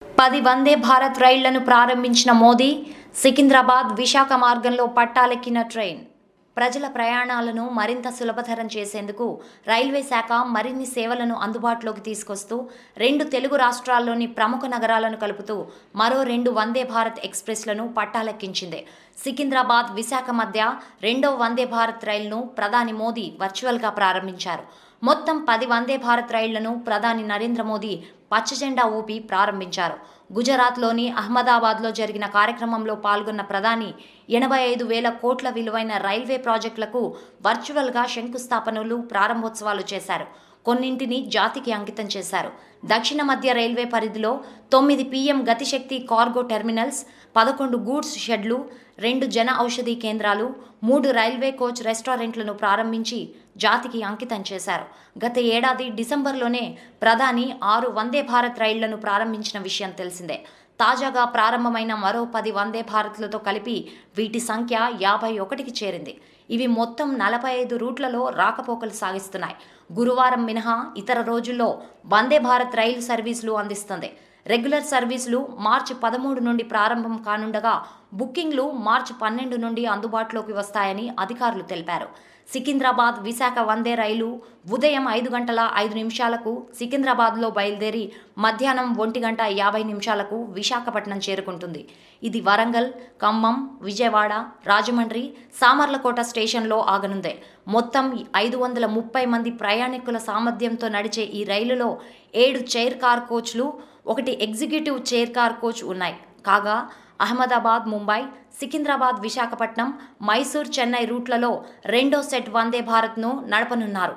10 వందే భారత్ రైళ్లను ప్రారంభించిన మోదీ, సికింద్రాబాద్ విశాఖ మార్గంలో పట్టాలెక్కిన ట్రైన్. ప్రజల ప్రయాణాలను మరింత సులభతరం చేసేందుకు రైల్వే శాఖ మరిన్ని సేవలను అందుబాటులోకి తీసుకొస్తూ 2 తెలుగు రాష్ట్రాల్లోని ప్రముఖ నగరాలను కలుపుతూ మరో 2 వందే భారత్ ఎక్స్ప్రెస్లను పట్టాలెక్కించింది. సికింద్రాబాద్ విశాఖ మధ్య 2వ వందే భారత్ రైలును ప్రధాని మోదీ వర్చువల్గా ప్రారంభించారు. మొత్తం 10 వందే భారత్ రైళ్లను ప్రధాని నరేంద్ర మోదీ పచ్చజెండా ఊపి ప్రారంభించారు. గుజరాత్లోని అహ్మదాబాద్లో జరిగిన కార్యక్రమంలో పాల్గొన్న ప్రధాని 85,000 కోట్ల విలువైన రైల్వే ప్రాజెక్టులకు వర్చువల్గా శంకుస్థాపనలు, ప్రారంభోత్సవాలు చేశారు. కొన్నింటిని జాతికి అంకితం చేశారు. దక్షిణ మధ్య రైల్వే పరిధిలో 9 PM గతిశక్తి కార్గో టెర్మినల్స్, 11 గూడ్స్ షెడ్లు, 2 జన ఔషధి కేంద్రాలు, 3 రైల్వే కోచ్ రెస్టారెంట్లను ప్రారంభించి జాతికి అంకితం చేశారు. గత ఏడాది డిసెంబర్లోనే ప్రధాని 6 వందే భారత్ రైళ్లను ప్రారంభించిన విషయం తెలిసిందే. తాజాగా ప్రారంభమైన మరో 10 వందే భారత్లతో కలిపి వీటి సంఖ్య 51కి చేరింది. ఇవి మొత్తం 45 రూట్లలో రాకపోకలు సాగిస్తున్నాయి. గురువారం మినహా ఇతర రోజుల్లో వందే భారత్ రైలు సర్వీసులు అందిస్తుంది. రెగ్యులర్ సర్వీసులు మార్చి 13 నుండి ప్రారంభం కానుండగా బుకింగ్లు మార్చి 12 నుండి అందుబాటులోకి వస్తాయని అధికారులు తెలిపారు. సికింద్రాబాద్ విశాఖ వందే రైలు ఉదయం 5:05 సికింద్రాబాద్లో బయలుదేరి మధ్యాహ్నం 1:50 విశాఖపట్నం చేరుకుంటుంది. ఇది వరంగల్, ఖమ్మం, విజయవాడ, రాజమండ్రి, సామర్లకోట స్టేషన్లో ఆగనుంది. మొత్తం 530 మంది ప్రయాణికుల సామర్థ్యంతో నడిచే ఈ రైలులో 7 చైర్ కార్ కోచ్లు, 1 ఎగ్జిక్యూటివ్ చైర్ కార్ కోచ్ ఉన్నాయి. కాగా అహ్మదాబాద్, ముంబై, సికింద్రాబాద్, విశాఖపట్నం, మైసూర్, చెన్నై రూట్లలో 2వ సెట్ వందే భారత్ను నడపనున్నారు.